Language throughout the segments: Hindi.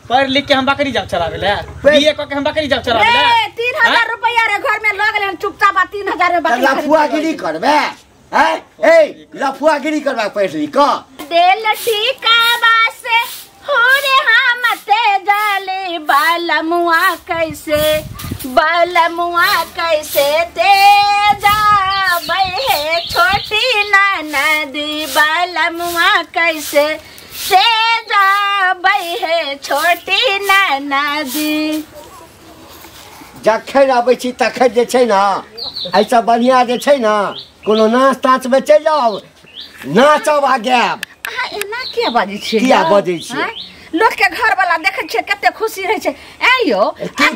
पढ़ लिख के हम बकरी जाओ चलावे ले बीए क के हम बकरी जाओ चलावे ले 3000 रुपया रे घर में लगले चुपचाप 3000 में बकरी लफुआगिरी करबे हैं ए लफुआगिरी करबा पढ़ लिख क दिल ठिकावा से हो रे हम ते जाले बालमुआ कैसे ते जाबे है छोटी ननदी बालमुआ कैसे ते जाबे है छोटी ननदी जखन आबै छी तखन जे छै ना ऐसा बढ़िया जे छै ना कोनो नाच ताच में चल जाओ नाचब आ गायब अहाँ एना के बाजै छियै किया बाजै छियै लोग के घर वाला देखे छियै कते खुशी रहै छै ए यो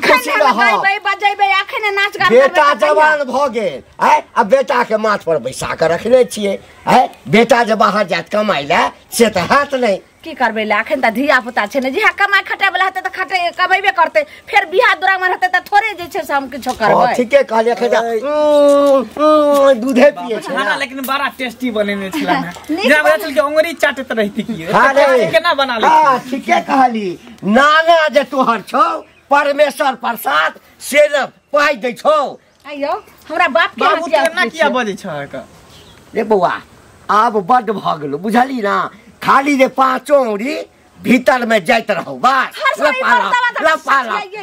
खुशी रहै बजेबै अखने नाच गान बेटा जवान भ गेल है आ बेटा के माथ पर बैसा के रखने छियै है बेटा जे बाहर जात कमाई ले से त हाथ नहीं की करबै ले अखन त धिया पुता छै ने जिहा कमाई खटे वाला हेतै त खटे कमेबे करतै फिर बियाह दुरागमन हेतै त थोड़े जे छै से हम किछो करबै ठीके कहलिए खजा दूधे पिए छै खाना लेकिन बड़ा टेस्टी बनेने छला ना जेना बता चल के अंगुरी चाटत रहती की केना बना ले हां ठीके कहली नाना जे तोहर छौ परमेश्वर प्रसाद से न पाई दै छौ आइयो हमरा बाप के बाबू केना किया बजै छ का रे बौआ आब बड भ गेलो बुझली ना खाली रे पांचों उरी भीतर में जाइत रहो बस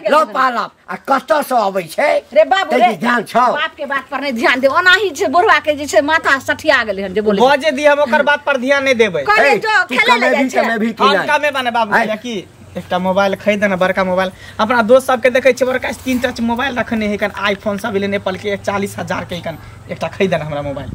लपालप आ कत से आबै छै रे बाबू रे ध्यान छौ बाप के बात पर नहीं ध्यान दे ओनाही छै बुढ़वा के जे छै माथा सठिया गेलै हन जे बोले बजे दी हम ओकर बात पर ध्यान नहीं देबै कहले जो खेले ले जाइ छै मैं भी की हम कामे बने बाबू की एकटा मोबाइल खरीद ना बड़का मोबाइल अपना दोस्त सब के देखे छै बड़का 3 टच मोबाइल रखने है कन आईफोन सब ले नेपाल के 40,000 के कन एकटा खरीद ना हमरा मोबाइल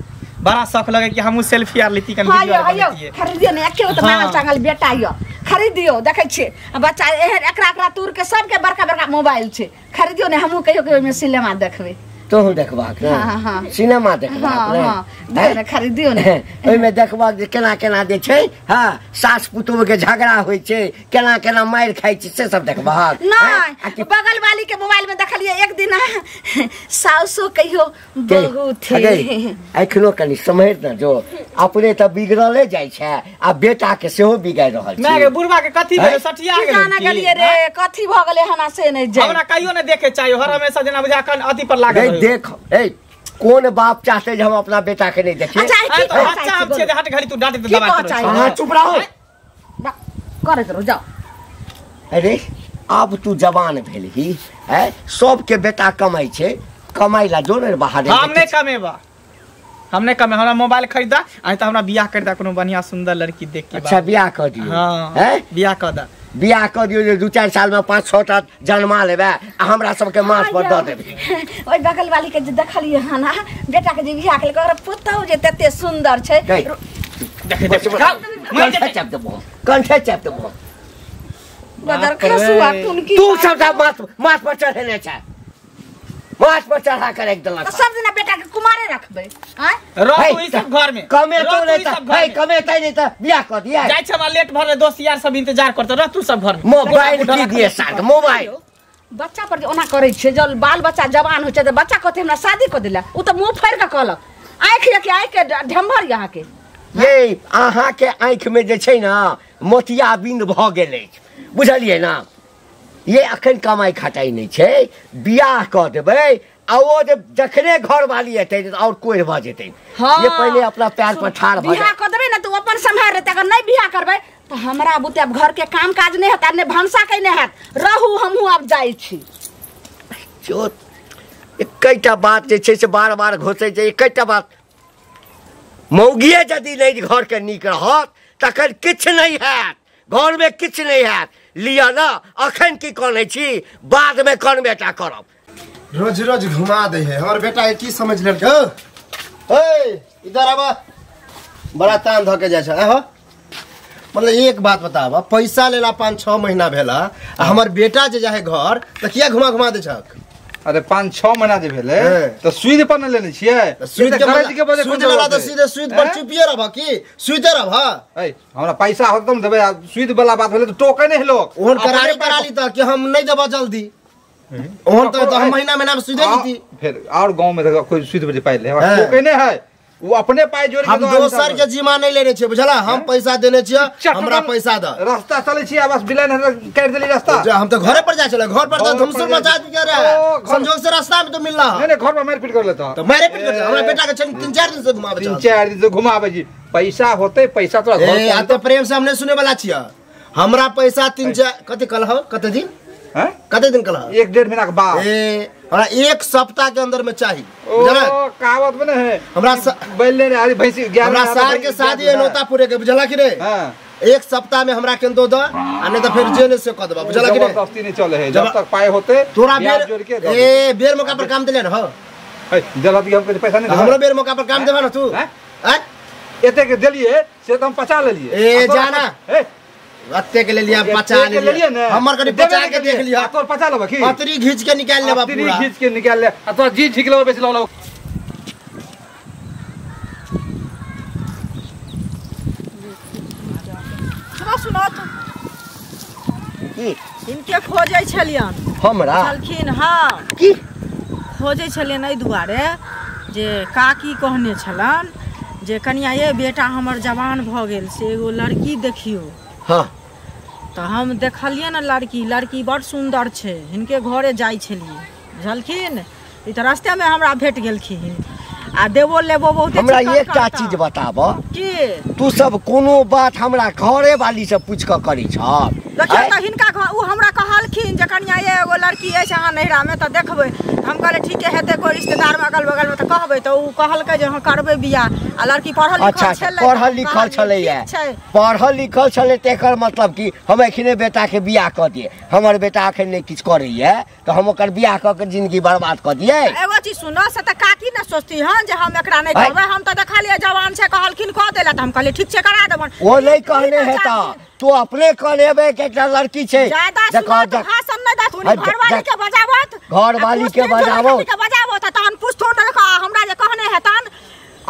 बड़ा शौक लगे कि हमहु सेल्फी आर लेती कन वीडियो बनती है खरीदियो ने एके तो मांगल चांगल बेटा यो खरीदियो देखे छी बच्चा एकरा तूर के सब के बड़का मोबाइल छै खरीदियो ने हमहु कहियो में सिनेमा देखबे तो देखबाक ना सिनेमा देखबाक ना खरीदियो ने ओइ में देखबाक जे केना दे छै हां सास पुतोह के झगड़ा होय छै केना मार खाइ छै से सब देखबाक नहीं बगल वाली के मोबाइल में देखलिए एक दिन सासो कहियो बहुत थे एखनो कनी समझ न जो अपने त बिगड़ले जाय छै आ बेटा के सेहो बिगाड़ रहल छै मैं के बुढ़वा के कथि भेल सटिया गेल जाना गेलिए रे कथि भ गेलै हना से नहीं जे हमरा कहियो ने देखे चाहिए हर हमेशा जना बुझा कन अति पर लागल देख ए कौन बाप चाहते जे हम अपना बेटा के नहीं देखे अच्छा हम छे हट घड़ी तू डांटे तो दबा हां चुप रहो करे करो जाओ अरे अब तू जवान भेल ही है सब के बेटा कमाई छे कमाई ला जो ने बाहर हमने कमे हमरा मोबाइल खरीदा आ त हमरा बियाह कर दा कोनो बढ़िया सुंदर लड़की देख के अच्छा बियाह कर दियो हां है बियाह कर दा बियाह कर दियो जे 2-4 साल में 5-6 टा जन्मा लेबे आ हमरा सब के माथ पर द देबे ओइ बगल वाली के जे देखलिए हना बेटा के जे बियाह के ओकरा पुतौ जे तते सुंदर छै देखे कंठे चप देबो बदर खसुआ तुनकी तू सब माथ पर चढ़ेने छै माथ पर चढ़ा कर एक दलक सब दिन बेटा के कुमारे रखबे हैं रहो ई सब घर में कमे तो नहीं त भाई कमे तै नहीं त बियाह कर दिया जाय छ लेट भर दोस्त यार सब इंतजार करत रह तू सब घर में मोबाइल की दिए साथ मोबाइल बच्चा पर ओना करे छै जब बाल बच्चा जवान हो छै त बच्चा कहते हमरा शादी कर देला उ त मुंह फाड़ के कहलक आंख के ढंभर यहां के ये आहा के आंख में जे छै ना मोतियाबिंद भ गेलै बुझलिए ना ये अखन कमाई खटाई नहीं छै बियाह कर देबे आ ओ जखने घर वाली हेतै और कोई भ जेतै ये पहले अपना पैर पर ठाड़ भ बियाह कर देबे ना तो अपन संभाल रहते अगर नहीं बियाह करबे तो हमरा बुते अब घर के काम काज नहीं हेत ने भंसा के नहीं हेत रहू हमहु अब जाई छी जो एकैटा बात जे छै से बार-बार घोषै छै एकैटा बात मौगिए यदि नहीं घर के नीक रहत तखन किछ नहीं हैत घर में किछ नहीं हैत लिया ना अखन की कहै छी बाद में कौन बेटा करब रोज घुमा दे है हमर बेटा के की समझ ले ए इधर आबा बड़ा तान धके जाय छ हो मतलब एक बात बताबा पैसा लेला 5-6 महीना भेला हमर बेटा जे जाय घर त किया घुमा दे छक अरे 5-6 महीना जे भेले त सुई पर न लेने छिए सुई के बजे सुई वाला त सीधे सुई पर चुपिए रहबा की सुईते रहबा ए हमरा पैसा हरदम देबे सुई वाला बात भेले त टोके नहीं लोग ओहन कराली त कि हम नहीं देबा जल्दी ओहन त हम महीना में सुई दे दी फिर और गांव में कोई सुई बजे पाइले टोके नहीं है वो अपने पाई जोड़ हम दोसर के जिम्मा नहीं लेने छियै बुझला हम पैसा देने छियै हमरा पैसा द रास्ता चले छियै बस बिलाइन काट देली रास्ता हम तो घरे पर जाय छले घर पर तो धुमसुर मचा दिया रे संजोग से रास्ता में तो मिलना नहीं घर में मारपीट कर लेता तो मारे पीट कर हमरा बेटा के 3-4 दिन से घुमावे 3-4 दिन से घुमावे जी पैसा होते पैसा तो घर आ तो प्रेम से हमने सुने वाला छियै हमरा पैसा 3-4 कते कल हो कते दिन हैं कते दिन कल हो 1-1.5 महीना के बाद हमरा 1 सप्ताह के अंदर में चाहिए बुझला कहावत में है हमरा बैल ले रे भैंसी 11 हमरा सार के शादी एनोता पूरे के बुझला कि रे हां 1 सप्ताह में हमरा केंदो द आ नहीं तो फिर जेल से क देबा बुझला कि रे जबरदस्ती नहीं चले है जब तक पाए होते तोरा बेर बेर मौका पर काम देले न हो जल्दी हमके पैसा नहीं हमरो बेर मौका पर काम देबा न तू हैं एते के देलिए से तो हम 50 ले लिए ए जाना अत्ते के ले लिया 50 ले लिया हमर कनी 50 के देख लिया तोर 50 लेबा की पतरी खींच के निकाल लेबा पूरा खींच के निकाल ले आ तो जी ठीक लेबा बेच लो सुनो तो इनके खोजे छलियन हमरा छलखिन हाँ की खोजे छलियन एहि दुआरे जे काकी कहने छलन जे कनिया ये बेटा हमर जवान भ गेल से एगो लड़की देखियो हां तो हम देखलिए न लड़की बड़ सुंदर छे हिनके घरे जाई छलिए बुझलखिन ई तो रास्ते में हमरा भेट गेलखिन आ देवो लेबो बहुत हमरा एकटा चीज बताबो की तू सब कोनो बात हमरा घरे वाली से पूछ के करी छ देखियो त हिनका उ हमरा कहलखिन जे कनिया ये एगो लड़की है अहाँ नहिरा में त देखबै हम कहले ठीक है हेते कोई रिश्तेदार में अगल बगल में त कहबै त उ कहलकै जे हां करबै बियाह आ लड़की पढ़ल लिखल छलै पढ़ल लिखल छलैया पढ़ल लिखल छलै तेकर मतलब कि हम एखने बेटा के बियाह क दिए हमर बेटा एखन नहीं किछ करैया तो हम ओकर बियाह क के जिंदगी बर्बाद क दिए एगो चीज सुनो से त काकी न सोचती हन जे हम एकरा नहीं करबै हम त देखलिए जवान छै कहलखिन क देला त हम कहले ठीक छै करा देबन वो नहीं कहने है त तू अपने कहलेबे के एकटा लड़की छै देखो भाषण न दातु घरवाली के बजावत घरवाली के बजावत तहन पुछथुन देखो हमरा जे कहने हेतन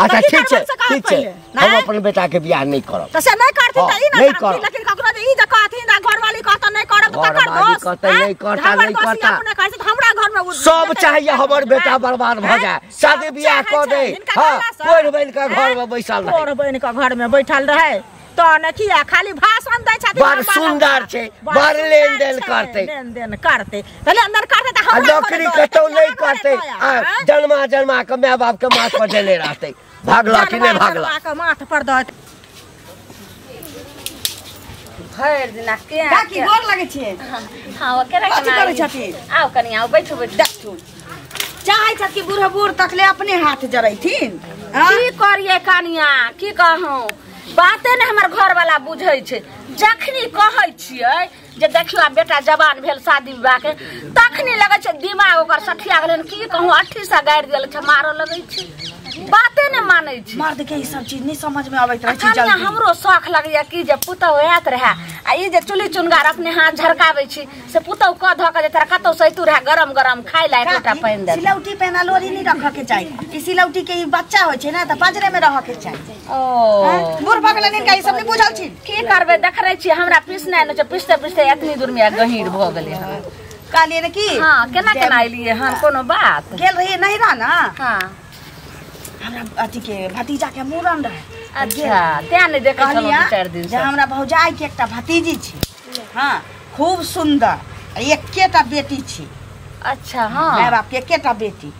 अच्छा ठीक छै हम अपन बेटा के बियाह नहीं करब त से नहीं करती त ई ना करती लेकिन ककरो ई जे कहथिन घरवाली कहत नहीं करब त कर दोस्त नहीं करता अपने कहै त हमरा घर में सब चाहिए हमर बेटा बर्बाद भ जाए शादी बियाह क दे हां कोई बहन का घर में बैठल रहे कोई बहन का घर में बैठल रहे तो न किया खाली भाषण दै छथि बड़ सुंदर छै बड़ लेन देन करते तले अंदर करते त हमरा नौकरी कतौ नहीं करते जन्मा के माय बाप के माथ पर देले रहते भागला कि नहीं भागला के माथ पर द भर दिना के काकी गोर लागे छै हां ओ केरा कथि करै छथि आओ कनी आओ बैठो देखथुन चाहे छ कि बूढ़ बूढ़ तकले अपने हाथ जरैथिन की करिए कनिया की कहूं बाते ने हमर घर वाला बुझै छै जखनी कहै छियै जे देखियो बेटा जवान भेल शादी विवाह के तखनी लगै छै दिमाग ओकर सठिया गेलन की कहूं 80 सा गाड़ि देल छै मारो लगै छै बाते ने मानै छै मर्द के ई सब चीज नहीं समझ में आबैत रहै छै जल्दी हमरो शौक लगैया कि जे पुतौ होयत रहे आ ई जे चुली चुनगार अपने हाथ झरकाबै छी से पुतौ क ध के जे तोरा कतौ सैतू रहे गरम गरम खाइ ला एकटा पानि दे सिलौटी पे ना लोरी नहीं रख के चाहिए ई सिलौटी के ई बच्चा होय छै ना त पाजरे में रह के चाहिए ओ बूढ़ भगलन इनका ई सब नहीं बुझल छी की करबे देखरै छी हमरा पिसनै न छै पिसते एतनी दूर में गहीर भ गेलै हन कालिए ने की हां केना एलिए हन कोनो बात गेल रही नहिरा ना हां हमरा अथी के भतीजा के मूड़न रहे अच्छा त्या नहीं देखै छलौ 4 दिन से हमरा भौजाई के एकटा भतीजी छी हां खूब सुंदर एकेटा बेटी छी अच्छा हां माय बाप के एकेटा बेटी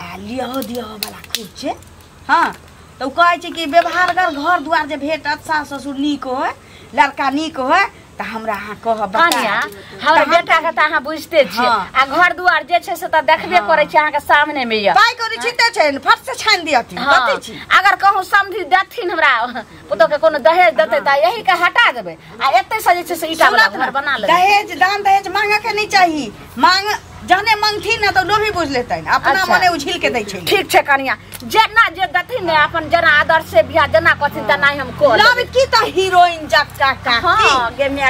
आ लियो दियो वाला खूब छै हां तो कहै छै कि व्यवहारगर घर दुआर जे भेटत सास ससुर नीक होय लड़का नीक होय त हमरा अहाँ कहब कनिया हमरा बेटा के त अहाँ बुझते छी आ घर दुआर जे छै से त देखबे करै छी अहाँ के सामने में य पाई करी छिते छै फट से छान दियथि कथि छी अगर कहूं समझी देथिन हमरा पुतो के कोनो दहेज देतै त यही के हटा देबै आ एते से जे छै से ईटा वाला घर बना लेबै दहेज दान दहेज मांगे के नहीं चाहिए मांग जाने मांगथिन ना तो लोभी बुझ लेतैन अपना मने उझिल के दै छै ठीक छै कनिया जेना जे दथिन ने अपन जना आदर्श से बियाह जना कथिन तना हम को लव की त हीरोइन जक्का का हां गेमिया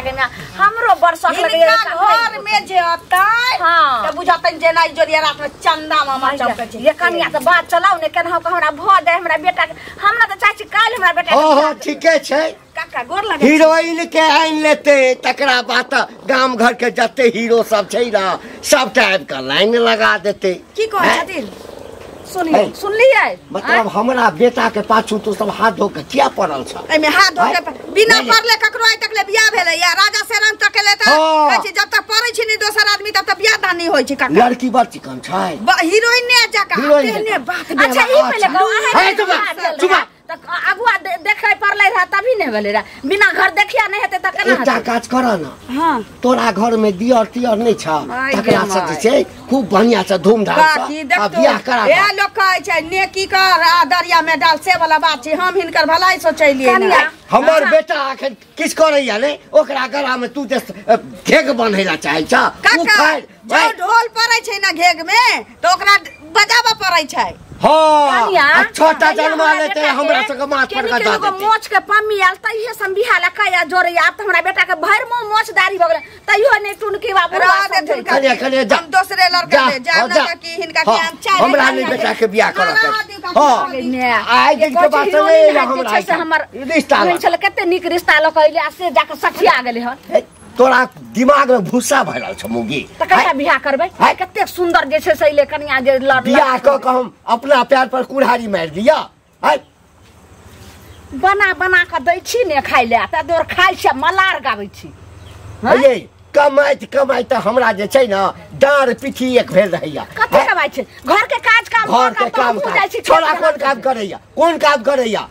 हमरो बरसक लगैया घर में जे अतै त बुझतैन जेना जोरिया रात में चंदा मामा चौके छै ये कनिया त बात चलाउ ने केना हमरा भ जाय हमरा बेटा हमरा त चाची काल हमरा बेटा हां ठीके छै काका गोर लगे हीरोइन के आइन लेते तकरा बात गांव घर के जते हीरो सब छै ना सब टाइप का लाइन लगा देते की कहै छथिन सुनिए सुनलिए मतलब हमरा बेटा के पाछू तू सब हाथ धो के किया पड़ल छ एमे हाथ धो के बिना पढ़ले ककरो आइ तक ले बियाह भेलै या राजा सेरन तक ले त कहै छै जब तक पढ़ै छी नहीं दोसर आदमी तब तक बियाह दान नहीं होय छै काका लड़की बड़ चिकन छै हीरोइन ने जका तेने बात अच्छा ई पहले कहू चुप त अगुआ देखै पड़लै रहा तभी नहीं भेलै रहा बिना घर देखिया नहीं हेतै त केना हेतै एकटा काज कर न हां तोरा घर में दियर तियर नहीं छ तकरा से छै खूब बढ़िया से धूमधाम से बियाह करा ए लोग कहै छै नेकी कर आ दरिया में डाल से वाला बात छै हम हिनकर भलाई सोचैलिए हमर बेटा अखन किछ करैया ने ओकरा गला में तू घेग बन्हैला चाहै छ उ खाइ जो ढोल पड़ै छै ना घेग में त ओकरा बजाबा पड़ै छै हां छोटा जन्मा लेते हमरा संग माथ पर का दे मोछ के पम्मी आल तइहे सम बिहा ला कया जोरे आप हमरा बेटा के भर मो मोछ दाढ़ी भ गेलै तइयो ने टुनकी बाबू कने जा हम दूसरे लड़का ले जा लगा कि हिनका के हम चाय हमरा नहीं बेटा के बियाह करत हां आइ दिन के बात नहीं हमरा से हमर रिश्ता चल कते निक रिश्ता ल कहले आ से जाके सखिया गेलै ह तोरा दिमाग में भूसा भरल छ मुगी त कहिया बियाह करबै कते सुंदर जे छै सैले कनिया जे बियाह क हम अपना पैर पर कुल्हाड़ी मार दिया बना बना के दै छी ने खाइ ले त दोर खाइ छै मलार गाबै छी ये कमाइत कमाइत हमरा जे छै न डार पिठी एक भेल रहैया कते कमाइ छै घर के काम छोरा कोन काम करैया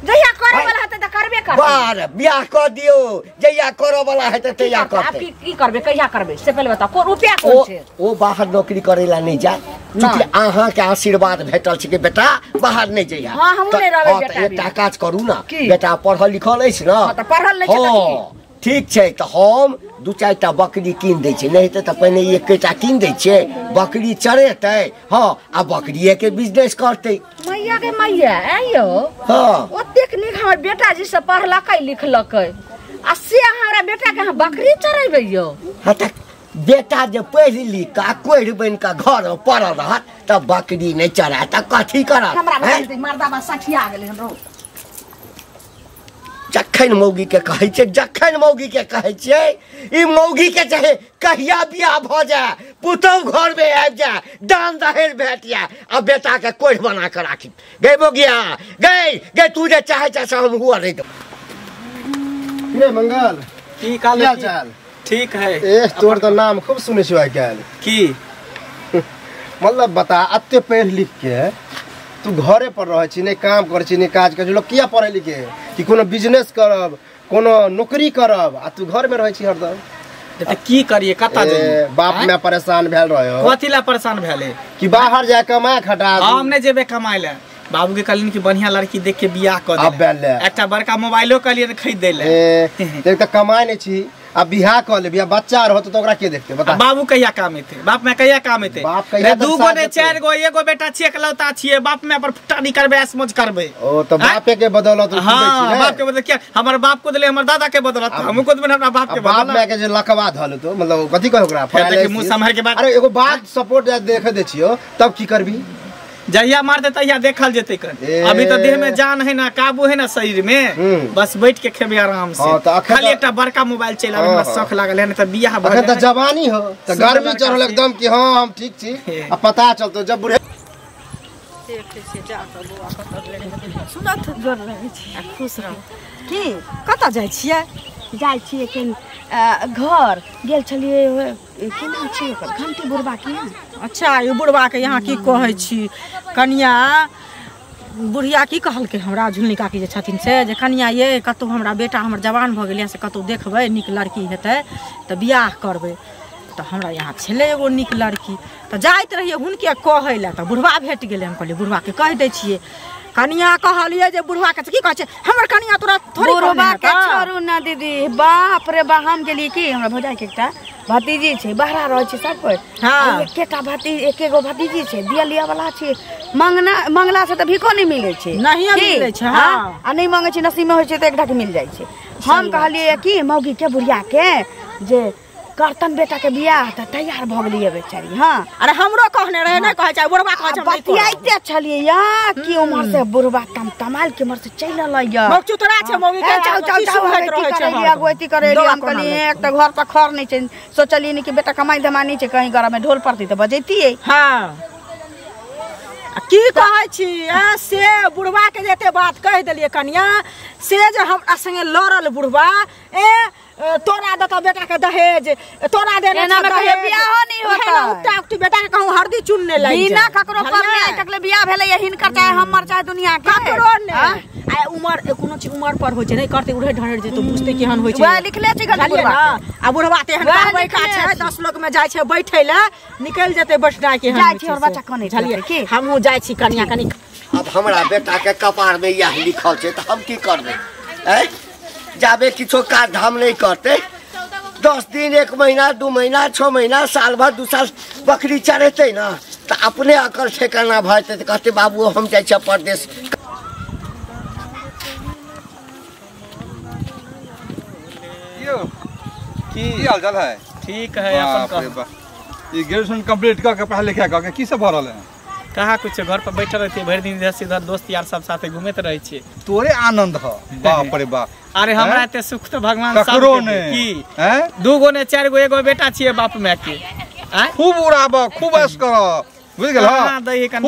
जहिया करे वाला हेतै त करबे करबै बार बियाह क दियो जहिया करे वाला हेतै तहिया करतै आप की करबे कहिया करबे से पहले बताओ को रुपया कोन छै ओ बाहर नौकरी करैला नहीं जा क्योंकि अहाँ के आशीर्वाद भेटल छै कि बेटा बाहर नहीं जइया हां हम नहीं रहबै बेटा एकटा काज करू ना बेटा पढ़ल लिखल अछि न त पढ़ल नहीं छै ठीक छै त हम दू चारटा बकरी कीन दै छै नहीं त पहिने एकटा कीन दै छै बकरी चरेतै हां आ बकरीए के बिजनेस करतै मैया के मैया आइयो हां ओतेक निक हमर बेटा जी से पढ़लकै लिखलकै आ से हमरा बेटा के बकरी चरेबै यो हां त बेटा जे पढ़ लिख का कोढ़ बन का घर में पड़ल रहत त बकरी नहीं चरा त कथी करत हमरा मर्दाबा सठिया गेलै हमरो जखन मौगी के कहै छै ई मौगी के चाहे कहिया बियाह भ जाए पुतौ घर में आबि जाए दान दहेज भेट जाए आ बेटा के कोढ़ बना के राखी गई मौगिया गई तू जे चाहे से हम हुआ नहीं दो रे मंगल की काल चाल ठीक है ए तोर तो नाम खूब सुनै छियै काल की मतलब बता अत्ते पढ़ लिख के तू घरे पर रह छी नहीं काम कर छी नहीं काज कर लोग किया पढ़े लिखे कि कोनो बिजनेस करब कोनो नौकरी करब आ तू घर में रह छी हरदम त की करिए कता जाइए बाप में परेशान भेल रहो कथी ला परेशान भेले कि बाहर जाए कमा खटा हम नहीं जेबे कमाए ले बाबू के कहलिन कि बढ़िया लड़की देख के बियाह कर दे एकटा बड़का मोबाइलो कहलिए खरीद दे ले एक त कमाए नहीं छी अब बियाह कर ले बियाह बच्चा रहो तो ओकरा के देखते बता बाबू कहिया काम हेते बाप में कहिया काम हेते रे दू गो ने चार गो एगो बेटा छिए एकलौता छिए बाप में पर फुटानी करबे ऐसमोज करबे ओ तो बापे के बदौलत हां बाप के बदौलत क्या हमर बाप को देले हमर दादा के बदौलत हमहु को देबे हमरा बाप के बदौलत बाप में के जे लकवा धल तो मतलब कथि कह ओकरा फैले मुंह संभाल के बात अरे एगो बात सपोर्ट देख दे छियो तब की करबी जहिया मारते तहिया देखल जेते कर अभी तो देह में जान है ना काबू है ना शरीर में बस बैठ के खेबे आराम से खाली एकटा बड़का मोबाइल चला हमरा शौक लागल है ना त बियाह भ अखन त जवानी हो त गर्मी चढ़ल एकदम कि हां हम ठीक छी आ पता चलतो जब बुढ़े सुनत जोर रहै छी खुश रह की कत जाइ छियै जाइ छियै के घर गेल छलिए केना छी ओकर घंटी बुढ़बा की अच्छा ये बुढ़बा के यहाँ की कहै छी कनिया बुढ़िया की कहलकै हमरा झुलनी काकी जे छथिन से जे कनिया ये कतौ हमरा बेटा हमर जवान भ गेलै से कतौ देखबै नीक लड़की हेतै त बियाह करबै त हमरा यहाँ छलै एगो नीक लड़की त जाइत रहिए हुनके कहै ला त बुढ़बा भेट गेलै हम कहलिए बुढ़बा के कह दै छियै कनिया कहलिए जे बुढ़वा के की कहै छै हमर कनिया तोरा थोड़ी बुढ़बा के छोड़ू ना दीदी बाप रे बा हम गेली की हमरा भौजाई के एकटा भतीजी छै बाहर रहै छै सब कोई हां एकेटा भतीजी एकेगो भतीजी छै बिया लिया वाला छै मंगला से त भिको नहीं मिलै छै नहीं मिलै छै हां आ नहीं मांगे छै नसीब में होय छै त एकटा के मिल जाय छै हम कहलिए कि मौगी के बुढ़िया के जे करतन बेटा के बियाह त तैयार भ गेलिए बेचारी हां अरे हमरो कहने रहे ना कहै छै बुढ़वा कहै छै बतियाइते छलिए या की उमर से बुढ़वा कमाल के उमर से चल लइया मौग चुतरा छै मौगी के चल होइत रहै छै अगुवती करेली हम कहलिए एक त घर पर खर नहीं छै सोचलिए कि बेटा कमाई धमानी छै कहीं घर में ढोल पड़ती त बजैतिए हां की कहै छी से बुढ़वा के जते बात कह देलिए कनिया से जे हमरा संगे लड़ल बुढ़वा तोरा दता बेटा के दहेज तोरा देना ना कहे बियाह नहीं होता उठा उठी बेटा के कहूं हरदी चुनने लगी बिना ककरो पर नहीं तकले बियाह भेले ये हिनकर चाहे हमर चाहे दुनिया के ककरो ने आ उमर कोनो चीज उमर पर होय छै नहीं करते उड़े ढड़े जे तो बुझते केहन होय छै लिखले छै बुढ़वा आ बुढ़वा ते एहन कहबै का छै 10 लोग में जाय छै बैठै ले निकल जेते बसडा के हम जाय छै और बच्चा कोने झलिए हमहु जाय छी कनिया कनी अब हमरा बेटा के कपार में यह लिखल छै त हम की करबै हैं जाबे किछो काज धाम नहीं करते 10 दिन 1 महीना 2 महीना 6 महीना साल भर 2 साल बकरी चरेते ना तो अपने अकल ठेकाना भरते तो कहते बाबू हम जाए छ परदेश की हाल चाल है ठीक है अपन ये ग्रेजुएशन कंप्लीट करके पढ़ा लिखा करके की सब भर रहले हैं कहा कुछ घर पर बैठल रहते भर दिन इधर से इधर दोस्त यार सब साथे घूमत रहे छे तोरे आनंद ह बाप रे बाप अरे हमरा एते सुख तो भगवान ककरो ने की हैं 2 गो ने 4 गो एगो बेटा छिए बाप में के खूब उड़ाब खूब ऐश कर बुझ गेल हां दही कन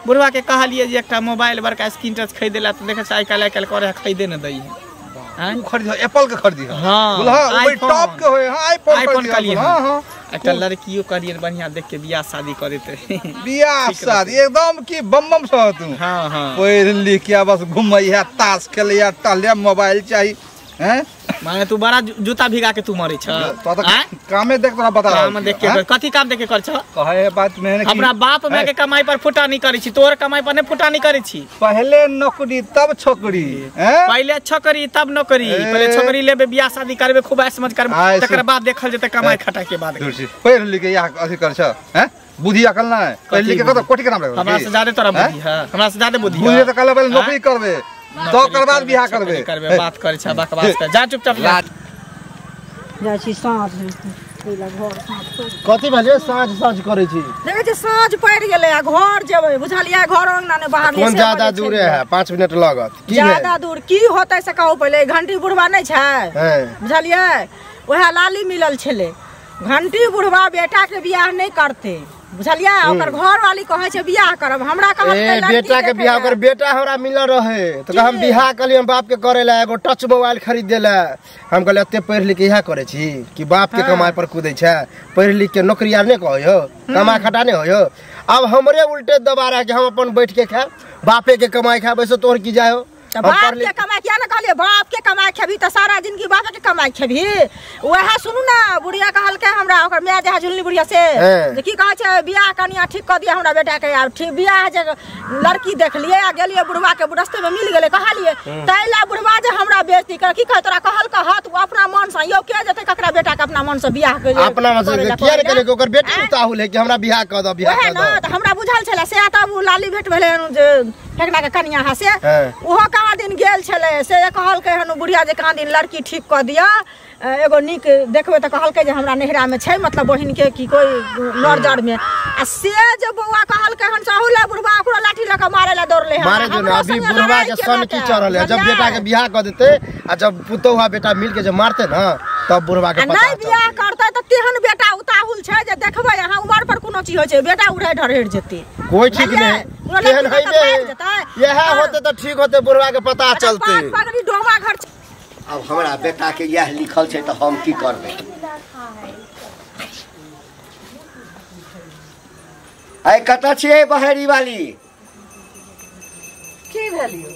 बुढ़वा के कहलिए जे एकटा मोबाइल बड़का स्क्रीन टच खरीदेला तो देखे आइ काल करे खरीदे न दई है खरीद एप्पल के खरीदी हां बोला ओइ टॉप के होय हां आईफोन खरीदी हां एकटा लड़कियों करियर बढ़िया देख के बियाह शादी करे थे बियाह शादी एकदम की बम बम छ तू हां हां पढ़ लिख के बस घुमैया ताश खेलैया टहले मोबाइल चाहिए हैं माने तू बड़ा जूता भिगा के तू मरे छ तो कामे देख तोरा बता काम देख के कथि काम देख के कर छ कहे बात में हमरा बाप में के कमाई पर फुटा नहीं करी छी तोर कमाई पर नहीं फुटा नहीं करी छी पहले नौकरी तब छोकरी हैं पहले छोकरी तब नौकरी पहले छोकरी लेबे बियाह शादी करबे खूब ऐश मत करबे तकर बाद देखल जते कमाई खटा के बाद पढ़ लिख के या अथि कर छ हैं बुद्धि अकल ना है पढ़ लिख के कोठी के नाम लगे हमरा से ज्यादा तोरा बुद्धि है हमरा से ज्यादा बुद्धि बुद्धि तो कल पहले नौकरी करबे तो कर बाद बियाह करबे बात करे छ बकवास कर जा चुपचाप जा छी साँझ पहिले घर साँझ कथि भले साँझ करे छी देखे छी साँझ पड़ गेले आ घर जेबै बुझलिए घर अंगना ने बाहर कौन ज्यादा दूर है 5 मिनट लागत की ज्यादा दूर की होतै से कहू पहिले घंटी बुढ़वा नहीं छै बुझलिए ओहा लाली मिलल छले घंटी बुढ़वा बेटा के बियाह नहीं करते बुझलिए ओकर घर वाली कहे छै बियाह करब हमरा कहत बेटा के बियाह कर बेटा हमरा मिलल रहे तो हम बियाह कलिए हम बाप के करे ला एगो टच मोबाइल खरीद देला हम कहले एते पढ़ लिख के इहा करे छी कि बाप के कमाई पर कूदै छै पढ़ लिख के नौकरी आर नहीं कहयो कमा खटा नहीं होयो अब हमरे उल्टे दबारा के हम अपन बैठ के खाए बापे के कमाई खाए वैसे तोर की जायो बाप के कमाई क्या ना कहलिए बाप के कमाई खेबी तो सारा जिंदगी बाप के कमाई खेबी वह सुनू ना बुढ़िया कहल के हमरा ओकर मैं जहा झुलनी बुढ़िया से जे की कहै छै बियाह कनिया ठीक कर दिया हमरा बेटा के यार ठीक बियाह जे लड़की देख लिए आ गेलिए बुढ़वा के रास्ते में मिल गेले कहलिए तैला बुढ़वा जे हमरा बेइज्जती कर की कह तोरा कहल का हाथ अपना मन से यो के जते ककरा बेटा के अपना मन से बियाह के अपना मन से किया रे करे ओकर बेटी उताहुल है कि हमरा बियाह कर दो बियाह कर दो त हमरा बुझल छले से तब लाली भेट भेले जे ठेकना के कनिया हसे ओहो कहाँ दिन गेल छले से कहल के हनु बुढ़िया जे कहाँ दिन लड़की ठीक कर दिया एगो निक देखबे त कहल के जे हमरा नेहरा में छै मतलब बहिन के की कोई नरजर में आ से जे बौआ कहल के हन चाहुले बुढ़वा ओकरो लाठी लका मारे ला दौड़ले है मारे जो अभी बुढ़वा के सन की चढ़ल है जब बेटा के बियाह कर देते आ जब पुतौहा बेटा मिल के जब मारते ना तब बुढ़वा के पता नहीं बियाह करते त तेहन बेटा उताहुल छै जे देखबे यहां उमर पर कोनो चीज होय छै बेटा उड़े ढरेड़ जेते कोई ठीक नहीं केहन हइबे यह होते तो ठीक होते बुढ़वा के पता चलते पगड़ी डोमा घर अब हमरा बेटा के यह लिखल छै तो हम की करबै आइ कत छियै बहरी वाली की भेलियो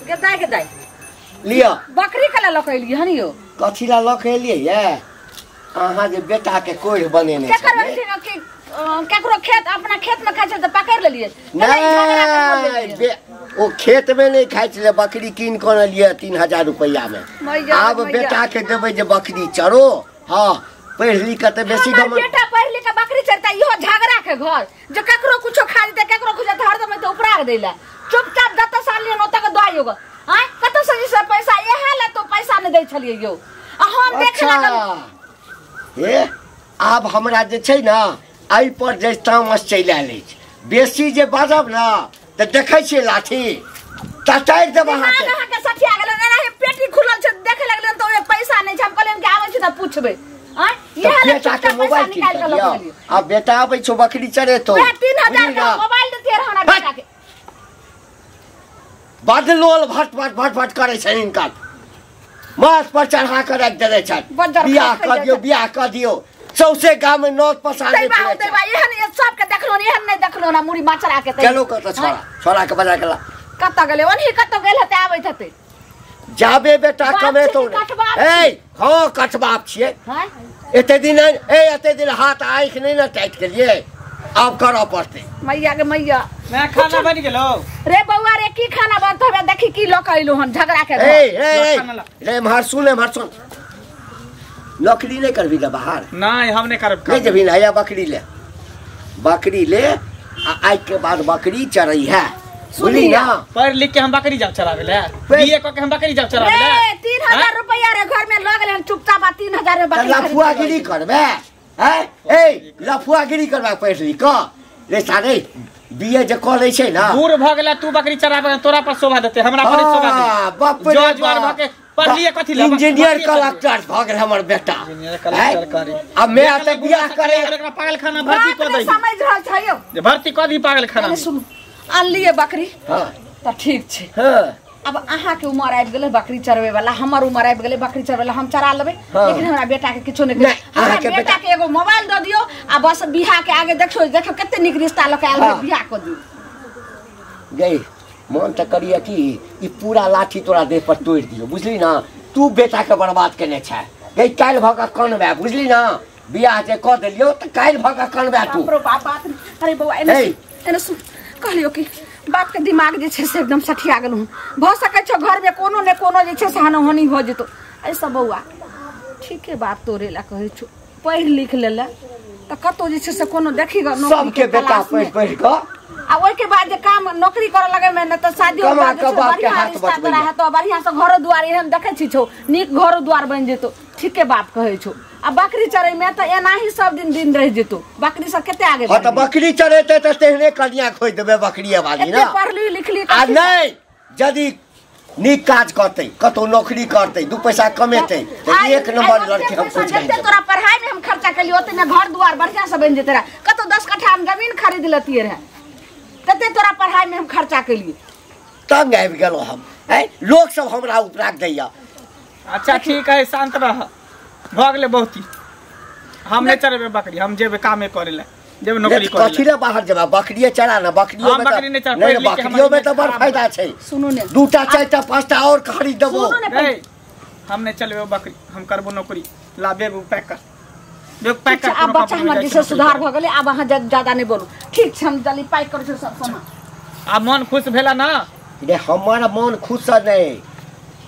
गदाई गदाई लिया बकरी कला लकैलिए हन यो कथी ला लखेलिए ये अहाँ जे बेटा के कोढ़ बनेने छै केकरो खेत अपना खेत में खाइ छै त पकड़ लेलिए नहीं ओ खेत में नहीं खाइ छै बकरी कीन कर लिए 3000 रुपया में अब बेटा के देबै जे बकरी चरो हां पढ़ लिख के त बेसी गम बेटा पढ़ लिख के बकरी चरता इहो झगड़ा के घर जे केकरो कुछो खा देते केकरो कुछ हरदम त उपराग देला चुपचाप दत साल लियो ओतक दवाई होगा हां कत से पैसा एहा ला तो पैसा नहीं दै छलिए यो आ हम देखे लागल ए आब हमरा जे छै ना आई पर जे तामस चलि आयल अछि बेसी जे बाजब ना त देखै छियै लाठी तटाइ देब अहाँ के सठिया गेल ना पेटी खुलल छै देखे लगले त पैसा नहीं छै हम कहलियन कि आबै छै त पूछबै हां ये बेटा के मोबाइल निकाल के लग अब बेटा आबै छौ बकरी चरे तो 3000 का मोबाइल देते रह हमरा बेटा के बड लोल भट करे छै इनका माथ पर चढ़ा कर रख देले छै बंदर बियाह कर दियो सौसे गांव में नौत पसारे दे बा एहन सब के देखलो एहन नहीं देखलो ना मुड़ी माचरा के चलो कत छोड़ा के बजा गेला कत गेले ओनही कत गेल हते आबैत हते जाबे बेटा कमे तो ए हां कटबाप छिए हैं एते दिन हाथ आँख नहीं ना टाइट करिए अब करो पड़ते मैया के मैया मैं खाना बन गेलो रे बउआ रे की खाना बनत हबे देखी की लोक आइलो हन झगड़ा के रे मार सुन नौकरी नहीं करबी ना बाहर नहीं हम नहीं करब नहीं जबी ना या बकरी ले आज के बाद बकरी चरई है सुनी ना पढ़ लिख के हम बकरी जाब चरावे ले बीए क के हम बकरी जाब चरावे ले 3000 रुपया रे घर में लग ले चुपचाप 3000 रे बकरी लफुआगिरी करबे हैं ए लफुआगिरी करबा पढ़ लिख क रे सारे बीए जे कॉलेज छै ना दूर भ गेला तू बकरी चरावे तोरा पर शोभा देते हमरा पर शोभा दे बाप रे जज वार भ के पढ़ लिए कथि ले इंजीनियर कलेक्टर भ गेल हमर बेटा इंजीनियर कलेक्टर करे अब मैं आते बियाह करे एकरा पागल खाना भर्ती क दई समझ रहल छै यो जे भर्ती क दी पागल खाना सुन आन लिए बकरी हां त ठीक छै हां अब अहाँ के उम्र आबि गेले बकरी चरवे वाला हमर उम्र आबि गेले बकरी चरवे वाला हम चरा लेबे लेकिन हमरा बेटा के किछो नहीं हमरा बेटा के एगो मोबाइल द दियो आ बस बियाह के आगे देखो कते निक रिश्ता लक आयल बियाह क दियो गई मन त करिए कि ई पूरा लाठी तोरा देह पर तोड़ दियो बुझली ना तू बेटा के बर्बाद केने छै गई काल भगा कनबे बुझली ना बियाह जे क देलियो त काल भगा कनबे तू बात अरे बउआ एने सुन कहलियो कि बाप के दिमाग जे छै से एकदम सठिया गेलु भ सकै छै घर में कोनो ने कोनो जे छै से हानि हो जेतो ऐसा बउआ ठीक है बात तोरे ला कहै छु पढ़ लिख लेला त कतो जे छै से कोनो देखी ग नौकरी सबके बेटा पढ़ क आ ओइ के बाद जे काम नौकरी करे लगे में न त शादी हो बाद बढ़िया रिश्ता तोरा है तो बढ़िया से घर द्वार एहन देखै छी छौ नीक घर द्वार बन जेतो ठीके बात कहै छौ आ बकरी चरै में त एना ही सब दिन रह जेतो बकरी से केते आगे हां त बकरी चरेते त तेहने कनिया खोइ देबे बकरिया वाली ना पढ़ली लिखली आ नहीं यदि नीक काज करते कतो नौकरी करते दू पैसा कमेते त एक नंबर लड़के हम खोज जते तोरा पढ़ाई में हम खर्चा कलियो ओते में घर द्वार बढ़िया से बन जेते रे कतो 10 कट्ठा हम जमीन खरीद लेतिए रे तते तोरा पढ़ाई में हम खर्चा कलिए तंग आबि गेलो हम लोग सब हमरा उपराग दैया अच्छा ठीक है शांत रह भ गेले बहुती हम नहीं चरबे बकरी हम जेबे कामे करे ले जेबे नौकरी करे कथि ले बाहर जेबा बकरिए चरा ना बकरियो में बकरी नहीं चर पढ़ लिख के बकरियो में त बड़ फायदा छै सुनो ने दूटा चारटा पांचटा और खरीद देबो हम नहीं चलबे बकरी हम करबो नौकरी ला बेग पैक कर बेग पैक कर अब बच्चा हमर दिस सुधार भ गेले अब अहाँ ज्यादा नहीं बोलू ठीक छै हम जल्दी पैक कर छै सब सामान आ मन खुश भेला ना रे हमर मन खुश नहीं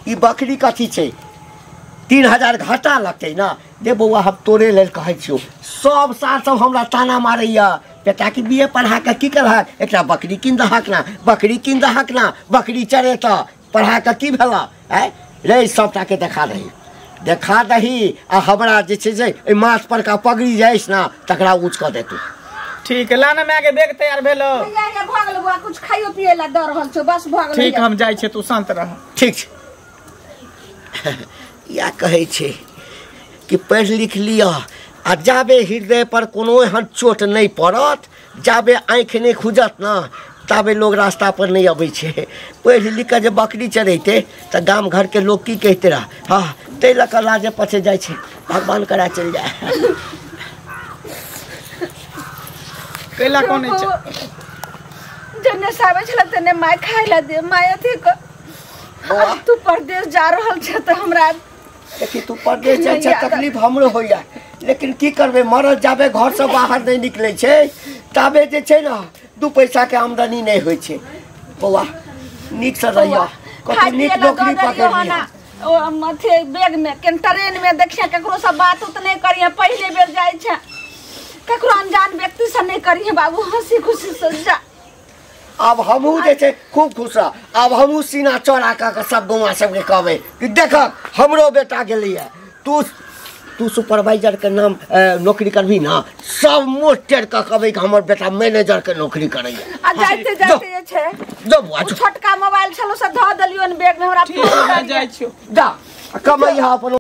ई बकरी कथि छै 3000 घाटा लगते ना दे बउआ हम तोरे लेल कहै छियो सब साल सब हमरा ताना मारैया बेटा के बीए पढ़ा के की करहा एकटा बकरी किन दहक ना बकरी चरे त पढ़ा के की भेला रे सबटा के देखा दही आ हमरा जे छै जे माथ पर का पगड़ी जाइस ना तकरा ऊंच क देतू ठीक है लाना मैं के बैग तैयार भेलो ये भगल बुआ कुछ खाइयो पिए ला द रहल छ बस भगल ठीक हम जाय छै तू शांत रह ठीक छै या कहै छै कि पढ़ लिख लिया आ जाबे हृदय पर कोनो एहन चोट नहीं पड़त जाबे आँख नहीं खुजत ना ताबे लोग रास्ता पर नहीं अबै छै पढ़ लिख के जे बकरी चरेते त गाम घर के लोग की कहते रह हाँ तै लक लाजे पछे जाय छै भगवान करा चल जाए कैला कोन छै जने साबे छला तने माय खाइला दे माय अथी को तू परदेश जा रहल छ त हमरा देखी तू परदेश जाय छ तकलीफ हमरो होइया लेकिन की करबे मरल जाबे घर से बाहर नहीं निकले छै ताबे जे छै ना दू पैसा के आमदनी नहीं होय छै बौआ नीक से रहिया कतौ नीक नौकरी पकड़िया ओ मथे बैग में ट्रेन में देखिए ककरो से बात उत नहीं करिए पहले बेर जाय छ ककरो अनजान व्यक्ति से नहीं करिए बाबू हंसी खुशी से जा अब हमहू जे छै खूब खुश रह अब हमहू सीना चौड़ा के सब गौवा सबके कहबै कि देख हमरो बेटा गेलिए तू सुपरवाइजर के नाम नौकरी करबी ना सब मोस्टर का कहबै कि हमर बेटा मैनेजर के नौकरी करैया आ जाते जे छै जब छोटका मोबाइल छलो से ध देलियो बैग में हमरा ठीक जाय छियो जा कमैया अपन